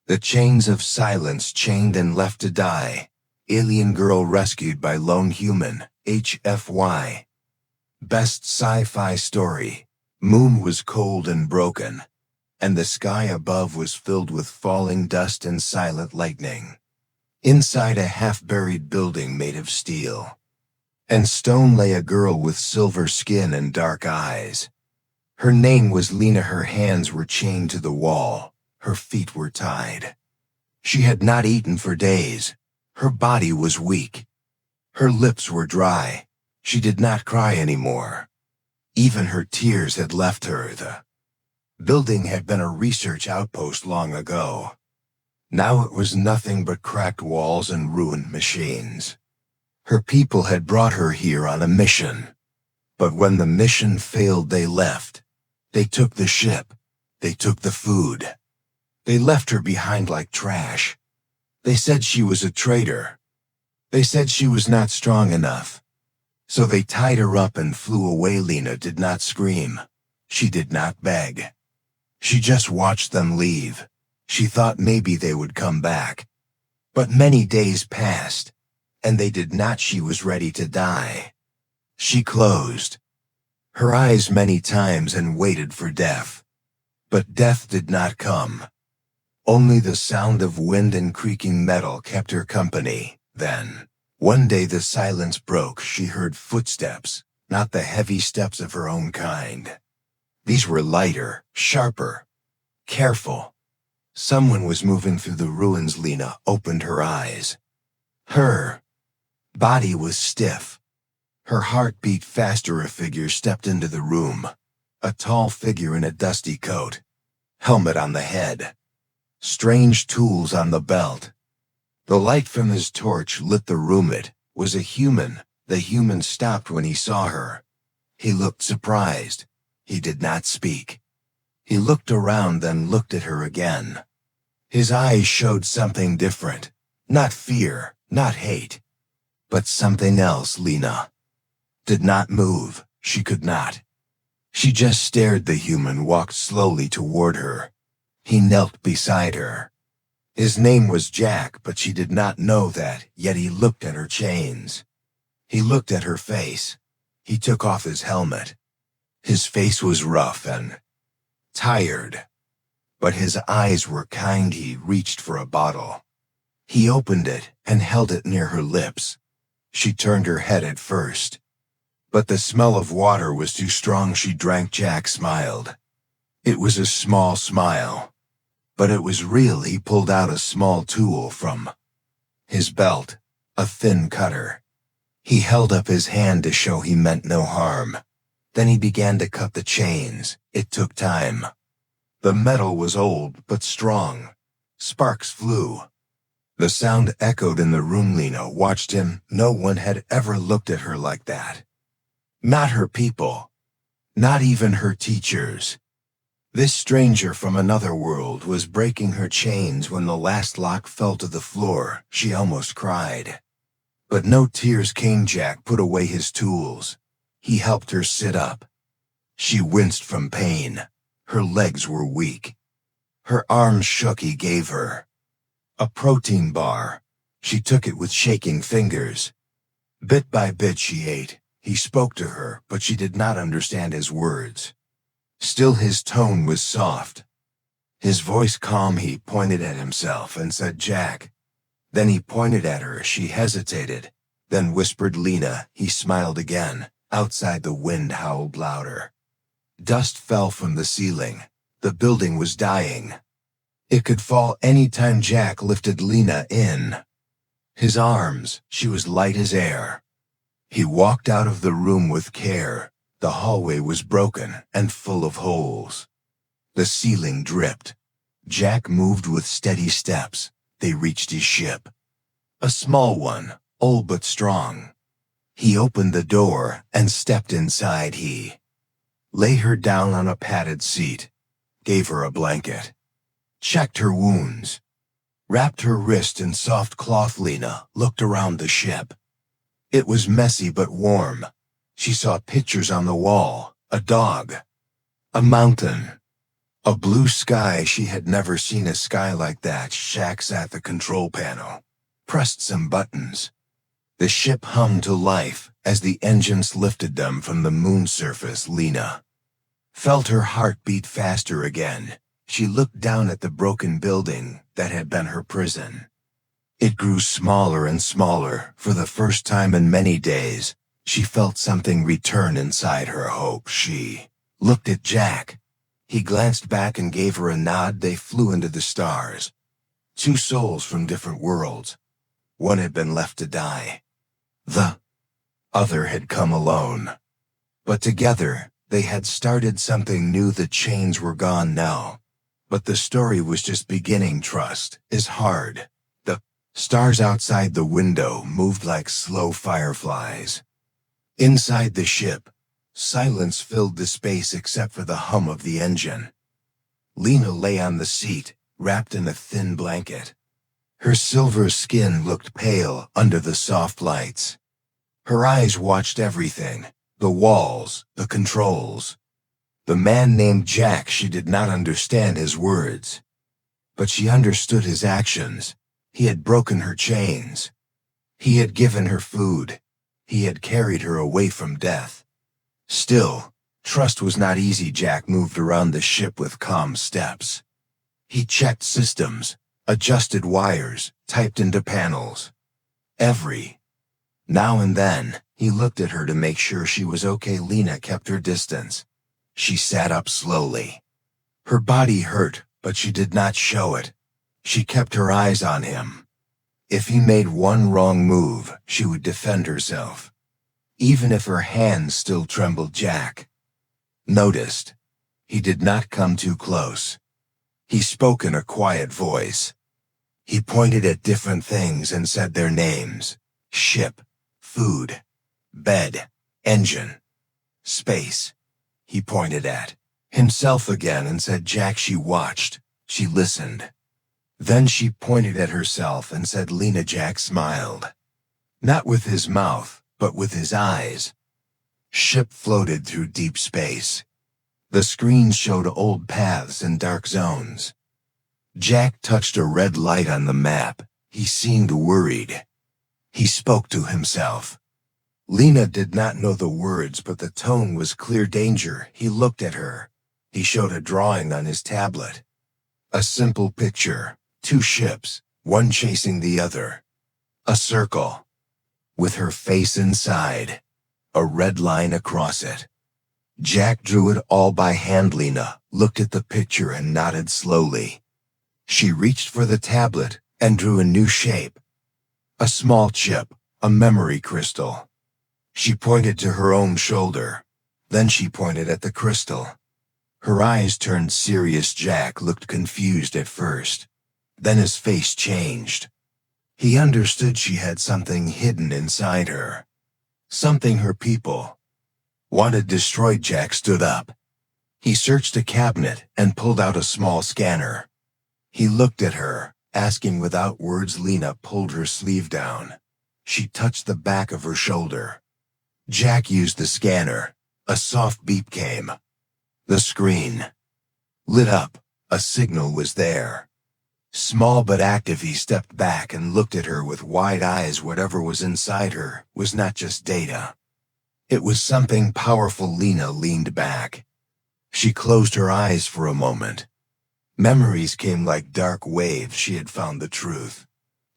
The chains of silence, chained and left to die. Alien girl rescued by lone human. HFY. Best sci-fi story. Moon was cold and broken, and the sky above was filled with falling dust and silent lightning. Inside a half-buried building made of steel and stone lay a girl with silver skin and dark eyes. Her name was Lena. Her hands were chained to the wall. Her feet were tied. She had not eaten for days. Her body was weak. Her lips were dry. She did not cry anymore. Even her tears had left her. The building had been a research outpost long ago. Now it was nothing but cracked walls and ruined machines. Her people had brought her here on a mission. But when the mission failed, they left. They took the ship. They took the food. They left her behind like trash. They said she was a traitor. They said she was not strong enough. So they tied her up and flew away. Lena did not scream. She did not beg. She just watched them leave. She thought maybe they would come back. But many days passed, and they did not. She was ready to die. She closed her eyes many times and waited for death. But death did not come. Only the sound of wind and creaking metal kept her company. Then, one day the silence broke. She heard footsteps, not the heavy steps of her own kind. These were lighter, sharper, careful. Someone was moving through the ruins. Lena opened her eyes. Her body was stiff. Her heart beat faster. A figure stepped into the room. A tall figure in a dusty coat, helmet on the head, strange tools on the belt. The light from his torch lit the room. It was a human. The human stopped when he saw her. He looked surprised. He did not speak. He looked around, then looked at her again. His eyes showed something different. Not fear, not hate, but something else. Lena did not move. She could not. She just stared. The human walked slowly toward her. He knelt beside her. His name was Jack, but she did not know that, yet he looked at her chains. He looked at her face. He took off his helmet. His face was rough and tired, but his eyes were kind. He reached for a bottle. He opened it and held it near her lips. She turned her head at first, but the smell of water was too strong. She drank. Jack smiled. It was a small smile, but it was real. He pulled out a small tool from his belt, a thin cutter. He held up his hand to show he meant no harm. Then he began to cut the chains. It took time. The metal was old but strong. Sparks flew. The sound echoed in the room. Lena watched him. No one had ever looked at her like that. Not her people. Not even her teachers. This stranger from another world was breaking her chains. When the last lock fell to the floor, she almost cried. But no tears came. Jack put away his tools. He helped her sit up. She winced from pain. Her legs were weak. Her arms shook. He gave her a protein bar. She took it with shaking fingers. Bit by bit she ate. He spoke to her, but she did not understand his words. Still his tone was soft. His voice calm. He pointed at himself and said, Jack. Then he pointed at her. She hesitated, then whispered, Lena. He smiled again. Outside the wind howled louder. Dust fell from the ceiling. The building was dying. It could fall any time. Jack lifted Lena in his arms. She was light as air. He walked out of the room with care. The hallway was broken and full of holes. The ceiling dripped. Jack moved with steady steps. They reached his ship. A small one, old but strong. He opened the door and stepped inside. He lay her down on a padded seat, gave her a blanket, checked her wounds, wrapped her wrist in soft cloth. Lena looked around the ship. It was messy but warm. She saw pictures on the wall, a dog, a mountain, A blue sky. She had never seen a sky like that. Jack sat at the control panel, pressed some buttons. The ship hummed to life as the engines lifted them from the moon's surface. Lena felt her heart beat faster again. She looked down at the broken building that had been her prison. It grew smaller and smaller. For the first time in many days, she felt something return inside her. Hope. She looked at Jack. He glanced back and gave her a nod. They flew into the stars. Two souls from different worlds. One had been left to die. The other had come alone. But together, they had started something new. The chains were gone now. But the story was just beginning. Trust is hard. The stars outside the window moved like slow fireflies. Inside the ship, silence filled the space except for the hum of the engine. Lena lay on the seat, wrapped in a thin blanket. Her silver skin looked pale under the soft lights. Her eyes watched everything, the walls, the controls. The man named Jack. She did not understand his words, but she understood his actions. He had broken her chains. He had given her food. He had carried her away from death. Still, trust was not easy. Jack moved around the ship with calm steps. He checked systems, adjusted wires, typed into panels. Every now and then, he looked at her to make sure she was okay. Lena kept her distance. She sat up slowly. Her body hurt, but she did not show it. She kept her eyes on him. If he made one wrong move, she would defend herself. Even if her hands still trembled. Jack noticed. He did not come too close. He spoke in a quiet voice. He pointed at different things and said their names. Ship, food, bed, engine, space. He pointed at himself again and said Jack. She watched. She listened. Then she pointed at herself and said Lena. Jack smiled. Not with his mouth, but with his eyes. Ship floated through deep space. The screen showed old paths and dark zones. Jack touched a red light on the map. He seemed worried. He spoke to himself. Lena did not know the words, but the tone was clear. Danger. He looked at her. He showed a drawing on his tablet. A simple picture. Two ships, one chasing the other. A circle, with her face inside. A red line across it. Jack drew it all by hand. Lena looked at the picture and nodded slowly. She reached for the tablet and drew a new shape. A small chip, a memory crystal. She pointed to her own shoulder. Then she pointed at the crystal. Her eyes turned serious. Jack looked confused at first. Then his face changed. He understood she had something hidden inside her. Something her people wanted destroyed. Jack stood up. He searched a cabinet and pulled out a small scanner. He looked at her, asking without words. Lena pulled her sleeve down. She touched the back of her shoulder. Jack used the scanner. A soft beep came. The screen lit up. A signal was there. Small but active. He stepped back and looked at her with wide eyes. Whatever was inside her was not just data. It was something powerful. Lena leaned back. She closed her eyes for a moment. Memories came like dark waves. She had found the truth.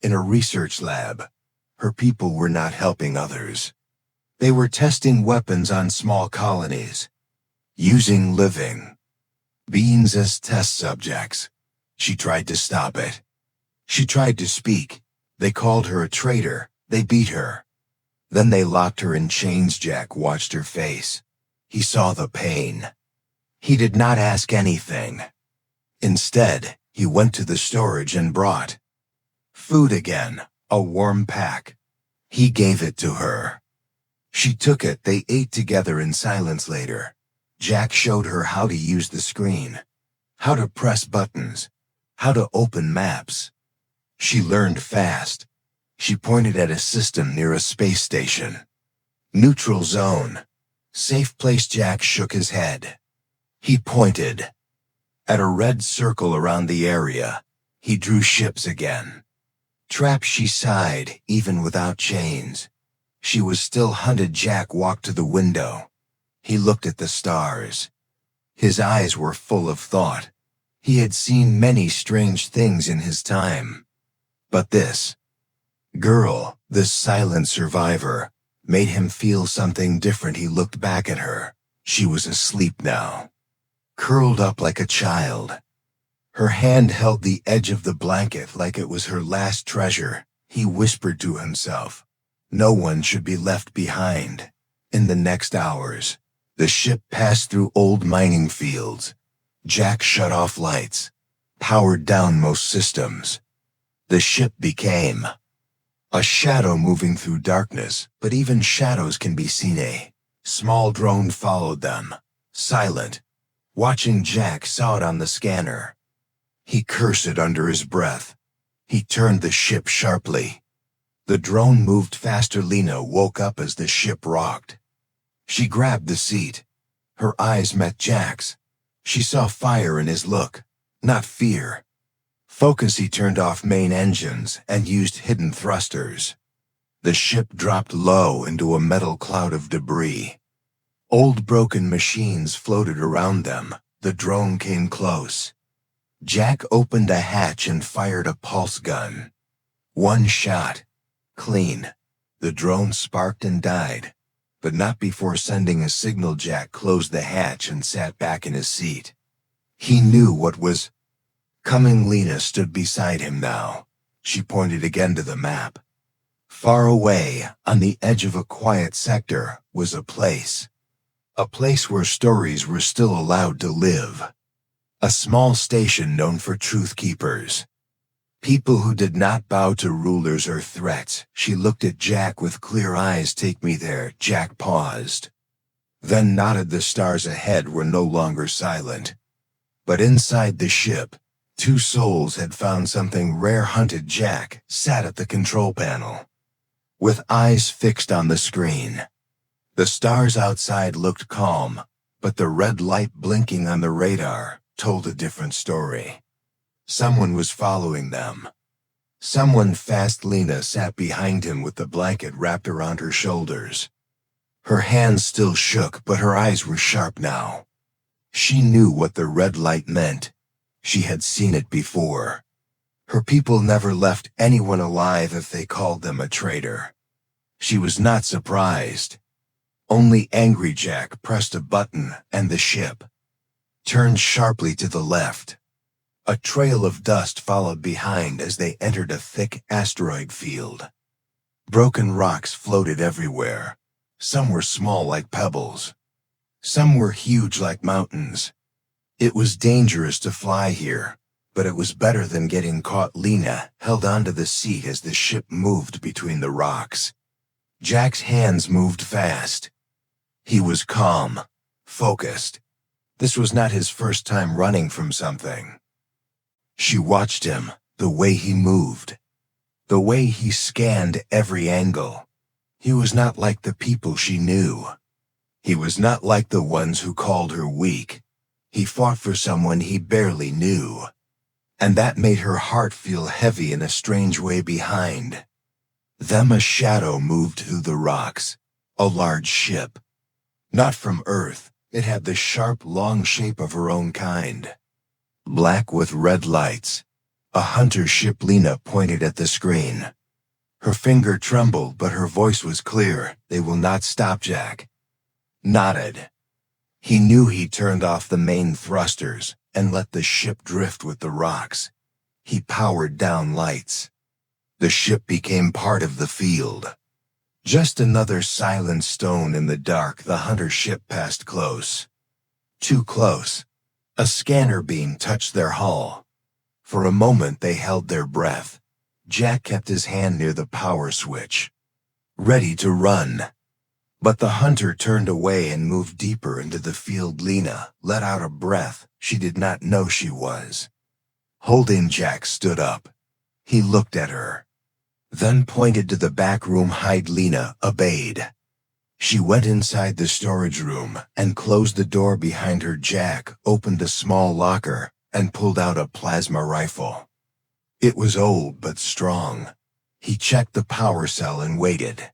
In a research lab, her people were not helping others. They were testing weapons on small colonies, using living beings as test subjects. She tried to stop it. She tried to speak. They called her a traitor. They beat her. Then they locked her in chains. Jack watched her face. He saw the pain. He did not ask anything. Instead, he went to the storage and brought food again, a warm pack. He gave it to her. She took it. They ate together in silence. Later, Jack showed her how to use the screen, how to press buttons, how to open maps. She learned fast. She pointed at a system near a space station. Neutral zone. Safe place. Jack shook his head. He pointed. At a red circle around the area, he drew ships again. Trapped, she sighed, even without chains. She was still hunted. Jack walked to the window. He looked at the stars. His eyes were full of thought. He had seen many strange things in his time. But this girl, this silent survivor, made him feel something different. He looked back at her. She was asleep now, curled up like a child. Her hand held the edge of the blanket like it was her last treasure. He whispered to himself, no one should be left behind. In the next hours, the ship passed through old mining fields. Jack shut off lights, powered down most systems. The ship became a shadow moving through darkness, but even shadows can be seen. A small drone followed them, silent. Watching, Jack saw it on the scanner. He cursed it under his breath. He turned the ship sharply. The drone moved faster. Lena woke up as the ship rocked. She grabbed the seat. Her eyes met Jack's. She saw fire in his look, not fear. Focus. He turned off main engines and used hidden thrusters. The ship dropped low into a metal cloud of debris. Old broken machines floated around them. The drone came close. Jack opened a hatch and fired a pulse gun. One shot. Clean. The drone sparked and died. But not before sending a signal. Jack closed the hatch and sat back in his seat. He knew what was coming. Lena stood beside him now. She pointed again to the map. Far away, on the edge of a quiet sector, was a place. A place where stories were still allowed to live. A small station known for truth keepers. People who did not bow to rulers or threats. She looked at Jack with clear eyes. Take me there. Jack paused, then nodded. The stars ahead were no longer silent. But inside the ship, two souls had found something rare. Hunted. Jack sat at the control panel, with eyes fixed on the screen. The stars outside looked calm, but the red light blinking on the radar told a different story. Someone was following them. Someone fast. Lena sat behind him with the blanket wrapped around her shoulders. Her hands still shook, but her eyes were sharp now. She knew what the red light meant. She had seen it before. Her people never left anyone alive if they called them a traitor. She was not surprised, only angry. Jack pressed a button and the ship turned sharply to the left. A trail of dust followed behind as they entered a thick asteroid field. Broken rocks floated everywhere. Some were small like pebbles. Some were huge like mountains. It was dangerous to fly here, but it was better than getting caught. Lena held onto the seat as the ship moved between the rocks. Jack's hands moved fast. He was calm, focused. This was not his first time running from something. She watched him, the way he moved, the way he scanned every angle. He was not like the people she knew. He was not like the ones who called her weak. He fought for someone he barely knew. And that made her heart feel heavy in a strange way. Behind them, a shadow moved through the rocks. A large ship. Not from Earth, it had the sharp, long shape of her own kind. Black with red lights. A hunter ship. Lena pointed at the screen. Her finger trembled, but her voice was clear. They will not stop. Jack nodded. He knew. He turned off the main thrusters and let the ship drift with the rocks. He powered down lights. The ship became part of the field. Just another silent stone in the dark. The hunter ship passed close. Too close. A scanner beam touched their hull. For a moment they held their breath. Jack kept his hand near the power switch, ready to run. But the hunter turned away and moved deeper into the field. Lena let out a breath she did not know she was holding. Jack stood up. He looked at her, then pointed to the back room. Hide. Lena obeyed. She went inside the storage room and closed the door behind her. Jack opened a small locker and pulled out a plasma rifle. It was old but strong. He checked the power cell and waited.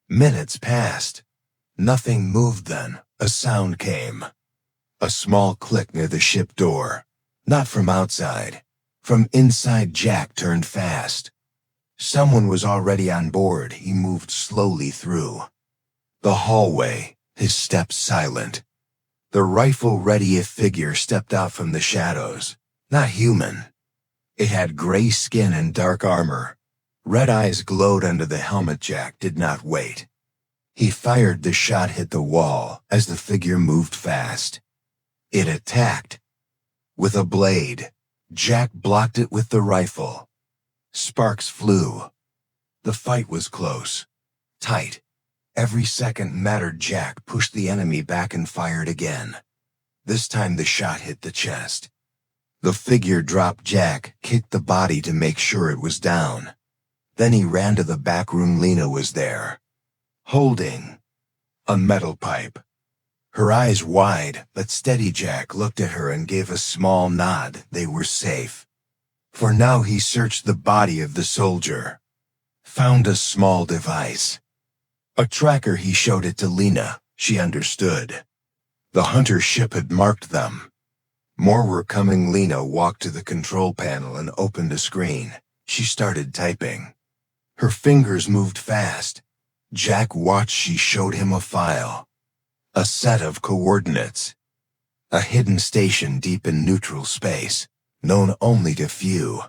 Minutes passed. Nothing moved. Then a sound came. A small click near the ship door. Not from outside. From inside. Jack turned fast. Someone was already on board. He moved slowly through the hallway, his steps silent. The rifle ready. A figure stepped out from the shadows. Not human. It had gray skin and dark armor. Red eyes glowed under the helmet. Jack did not wait. He fired. The shot hit the wall as the figure moved fast. It attacked. With a blade, Jack blocked it with the rifle. Sparks flew. The fight was close. Tight. Every second mattered. Jack pushed the enemy back and fired again. This time the shot hit the chest. The figure dropped. Jack kicked the body to make sure it was down. Then he ran to the back room. Lena was there, holding a metal pipe. Her eyes wide but steady. Jack looked at her and gave a small nod. They were safe. For now. He searched the body of the soldier. Found a small device. A tracker. He showed it to Lena. She understood. The hunter ship had marked them. More were coming. Lena walked to the control panel and opened a screen. She started typing. Her fingers moved fast. Jack watched. She showed him a file. A set of coordinates. A hidden station deep in neutral space, known only to few.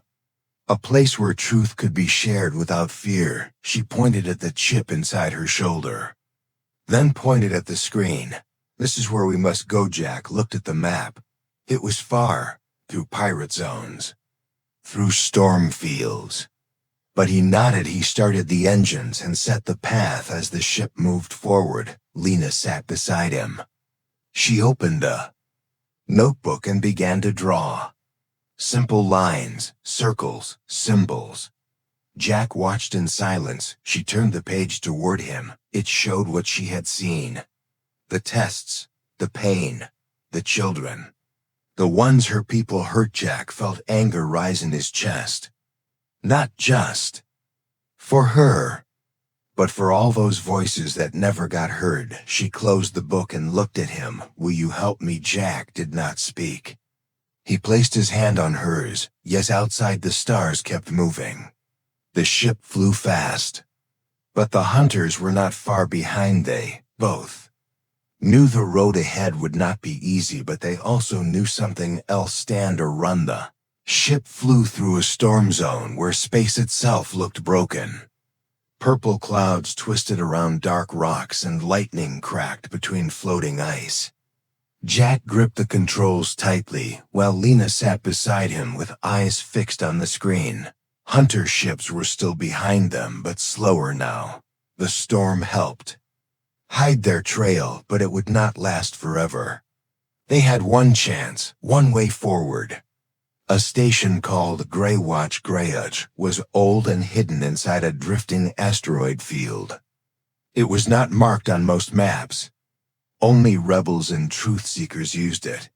A place where truth could be shared without fear. She pointed at the chip inside her shoulder. Then pointed at the screen. This is where we must go. Jack looked at the map. It was far, through pirate zones, through storm fields. But he nodded. He started the engines and set the path as the ship moved forward. Lena sat beside him. She opened a notebook and began to draw. Simple lines, circles, symbols. Jack watched in silence. She turned the page toward him. It showed what she had seen. The tests, the pain, the children. The ones her people hurt. Jack felt anger rise in his chest. Not just for her, but for all those voices that never got heard. She closed the book and looked at him. Will you help me? Jack did not speak. He placed his hand on hers. Yes. Outside the stars kept moving. The ship flew fast. But the hunters were not far behind. They both knew the road ahead would not be easy, but they also knew something else. Stand or run. The ship flew through a storm zone where space itself looked broken. Purple clouds twisted around dark rocks and lightning cracked between floating ice. Jack gripped the controls tightly while Lena sat beside him with eyes fixed on the screen. Hunter ships were still behind them, but slower now. The storm helped hide their trail, but it would not last forever. They had one chance, one way forward. A station called Greywatch. Greywatch was old and hidden inside a drifting asteroid field. It was not marked on most maps. Only rebels and truth seekers used it.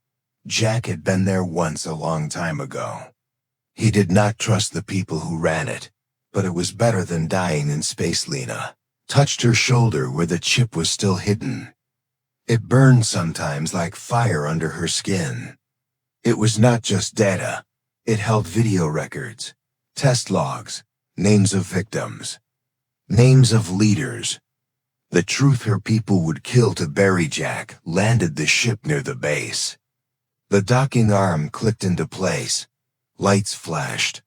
Jack had been there once a long time ago. He did not trust the people who ran it, but it was better than dying in space. Lena touched her shoulder where the chip was still hidden. It burned sometimes like fire under her skin. It was not just data. It held video records, test logs, names of victims, names of leaders. The truth her people would kill to bury. Jack landed the ship near the base. The docking arm clicked into place. Lights flashed.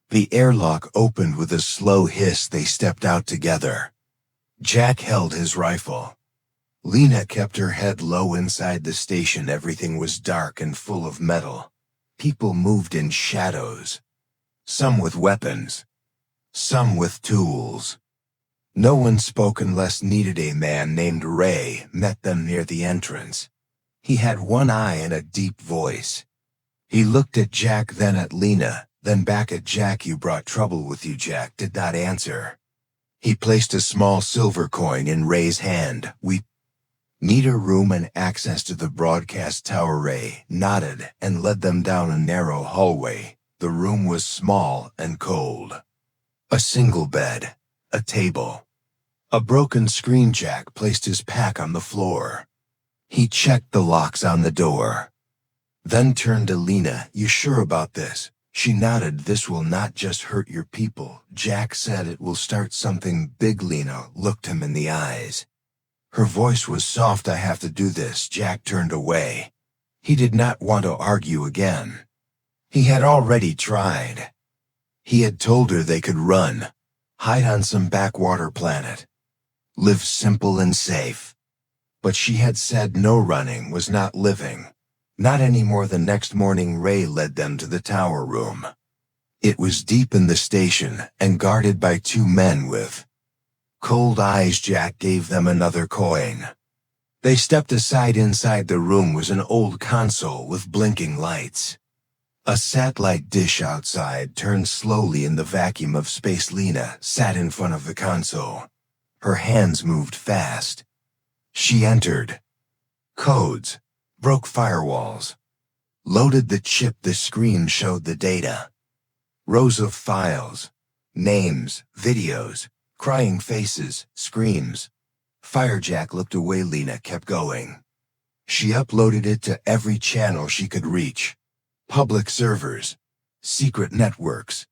The airlock opened with a slow hiss. They stepped out together. Jack held his rifle. Lena kept her head low. Inside the station, everything was dark and full of metal. People moved in shadows. Some with weapons. Some with tools. No one spoke unless needed. A man named Ray met them near the entrance. He had one eye and a deep voice. He looked at Jack, then at Lena, then back at Jack. You brought trouble with you. Jack did not answer. He placed a small silver coin in Ray's hand. "We need a room and access to the broadcast tower." Ray nodded and led them down a narrow hallway. The room was small and cold. A single bed, a table, a broken screen. Jack placed his pack on the floor. He checked the locks on the door, then turned to Lena. "You sure about this?" She nodded. "This will not just hurt your people," Jack said. "It will start something big." Lena looked him in the eyes. Her voice was soft. "I have to do this." Jack turned away. He did not want to argue again. He had already tried. He had told her they could run, hide on some backwater planet, live simple and safe. But she had said no, running was not living. Not anymore. The next morning, Ray led them to the tower room. It was deep in the station and guarded by two men with cold eyes. Jack gave them another coin. They stepped aside. Inside the room was an old console with blinking lights. A satellite dish outside turned slowly in the vacuum of space. Lena sat in front of the console. Her hands moved fast. She entered codes, broke firewalls, loaded the chip. The screen showed the data. Rows of files, names, videos, crying faces, screams. Jack looked away. Lena kept going. She uploaded it to every channel she could reach. Public servers, secret networks,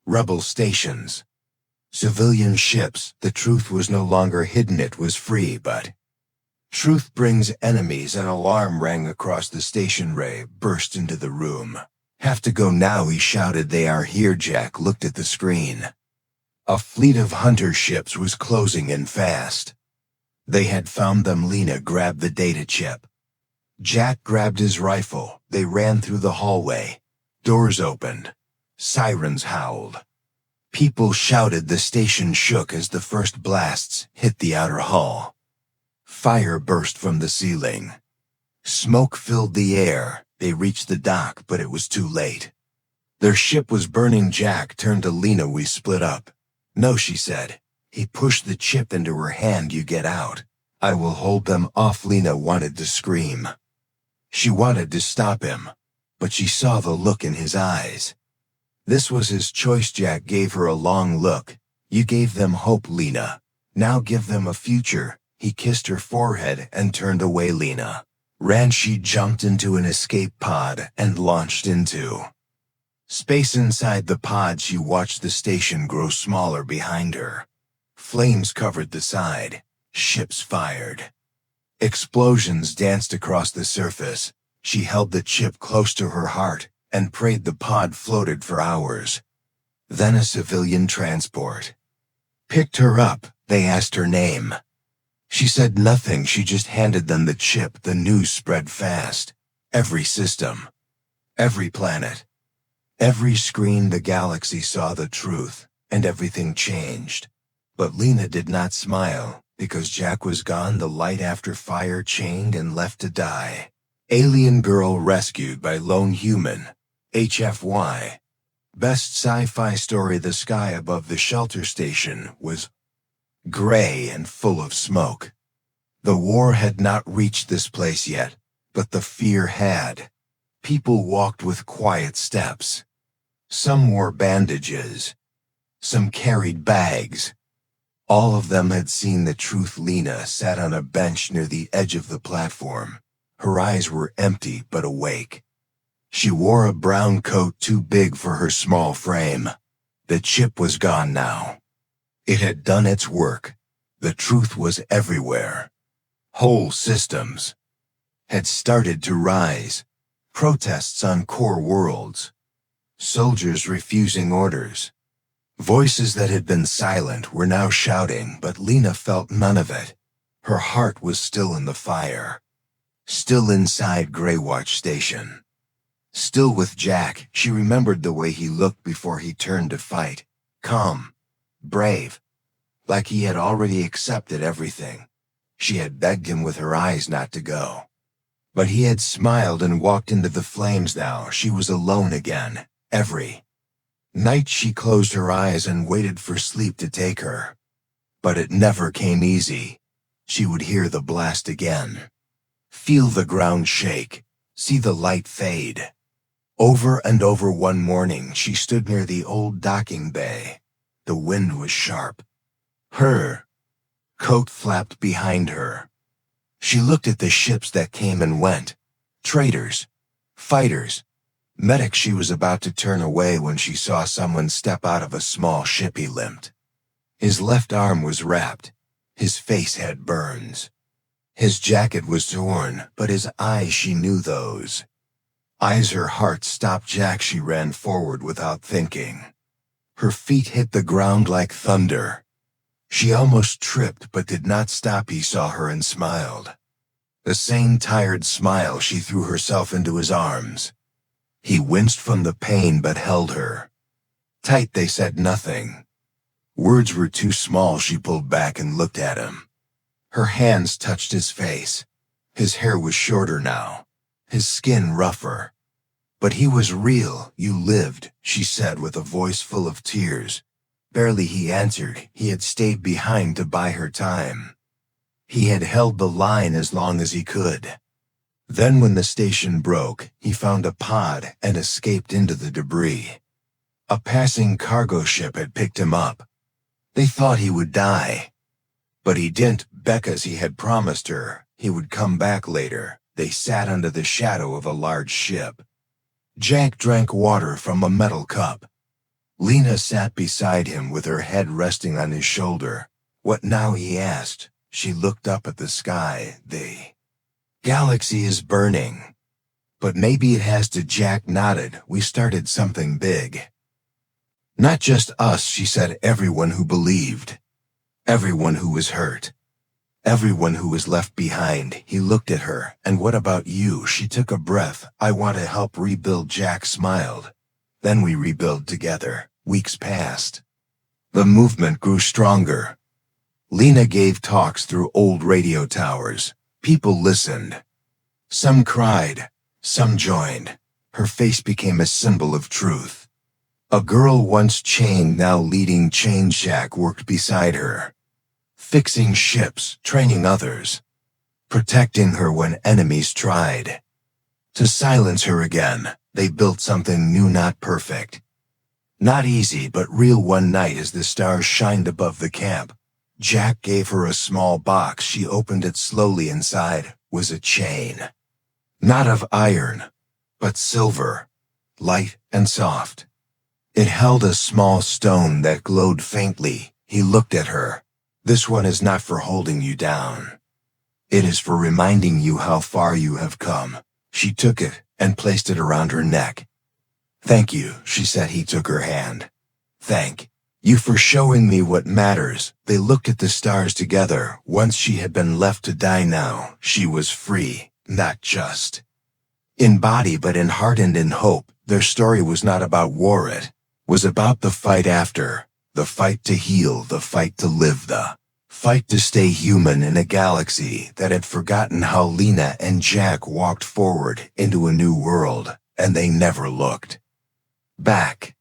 rebel stations, civilian ships. The truth was no longer hidden. It was free, but truth brings enemies. An alarm rang across the station. Ray burst into the room. "Have to go now," he shouted. "They are here." Jack looked at the screen. A fleet of hunter ships was closing in fast. They had found them. Lena grabbed the data chip. Jack grabbed his rifle. They ran through the hallway. Doors opened. Sirens howled. People shouted. The station shook as the first blasts hit the outer hull. Fire burst from the ceiling. Smoke filled the air. They reached the dock, but it was too late. Their ship was burning. Jack turned to Lena. "We split up." "No," she said. He pushed the chip into her hand. "You get out. I will hold them off." Lena wanted to scream. She wanted to stop him, but she saw the look in his eyes. This was his choice. Jack gave her a long look. "You gave them hope, Lena. Now give them a future." He kissed her forehead and turned away. Lena ran. She jumped into an escape pod and launched into space. Inside the pod, she watched the station grow smaller behind her. Flames covered the side. Ships fired. Explosions danced across the surface. She held the chip close to her heart and prayed the pod floated for hours. Then a civilian transport picked her up. They asked her name. She said nothing. She just handed them the chip. The news spread fast. Every system, every planet, every screen. The galaxy saw the truth, and everything changed. But Lena did not smile, because Jack was gone. The light after fire, chained and left to die. Alien girl rescued by lone human. HFY. Best sci-fi story. The sky above the shelter station was gray and full of smoke. The war had not reached this place yet, but the fear had. People walked with quiet steps. Some wore bandages. Some carried bags. All of them had seen the truth. Lena sat on a bench near the edge of the platform. Her eyes were empty but awake. She wore a brown coat too big for her small frame. The chip was gone now. It had done its work. The truth was everywhere. Whole systems had started to rise. Protests on core worlds. Soldiers refusing orders. Voices that had been silent were now shouting, but Lena felt none of it. Her heart was still in the fire. Still inside Greywatch Station. Still with Jack. She remembered the way he looked before he turned to fight. Calm. Brave. Like he had already accepted everything. She had begged him with her eyes not to go. But he had smiled and walked into the flames. Now she was alone again. Every night she closed her eyes and waited for sleep to take her. But it never came easy. She would hear the blast again, feel the ground shake, see the light fade. Over and over. One morning, she stood near the old docking bay. The wind was sharp. Her coat flapped behind her. She looked at the ships that came and went. Traders, fighters, medics. She was about to turn away when she saw someone step out of a small ship. He limped. His left arm was wrapped. His face had burns. His jacket was torn, but his eyes, she knew those eyes. Her heart stopped. Jack, she ran forward without thinking. Her feet hit the ground like thunder. She almost tripped but did not stop. He saw her and smiled. The same tired smile. She threw herself into his arms. He winced from the pain but held her tight. They said nothing. Words were too small. She pulled back and looked at him. Her hands touched his face. His hair was shorter now, his skin rougher. But he was real. You lived, she said with a voice full of tears. Barely he answered. He had stayed behind to buy her time. He had held the line as long as he could. Then when the station broke, he found a pod and escaped into the debris. A passing cargo ship had picked him up. They thought he would die. But he didn't, because he had promised her he would come back later. They sat under the shadow of a large ship. Jack drank water from a metal cup. Lena sat beside him with her head resting on his shoulder. What now? He asked. She looked up at the sky. The galaxy is burning. But maybe it has to. Jack nodded. We started something big. Not just us, she said. Everyone who believed. Everyone who was hurt. Everyone who was left behind. He looked at her. And what about you? She took a breath. I want to help rebuild. Jack smiled. Then we rebuild together. Weeks passed. The movement grew stronger. Lena gave talks through old radio towers. People listened. Some cried. Some joined. Her face became a symbol of truth. A girl once chained, now leading change. Jack worked beside her, fixing ships, training others, protecting her when enemies tried to silence her again. They built something new, not perfect, not easy, but real. One night as the stars shined above the camp, Jack gave her a small box. She opened it slowly. Inside was a chain, not of iron, but silver, light and soft. It held a small stone that glowed faintly. He looked at her. This one is not for holding you down. It is for reminding you how far you have come. She took it and placed it around her neck. Thank you, she said. He took her hand. Thank you for showing me what matters. They looked at the stars together. Once she had been left to die. Now she was free, not just in body but in heart and in hope. Their story was not about war. It was about the fight after, the fight to heal, the fight to live, the fight to stay human in a galaxy that had forgotten how. Lena and Jack walked forward into a new world, and they never looked back.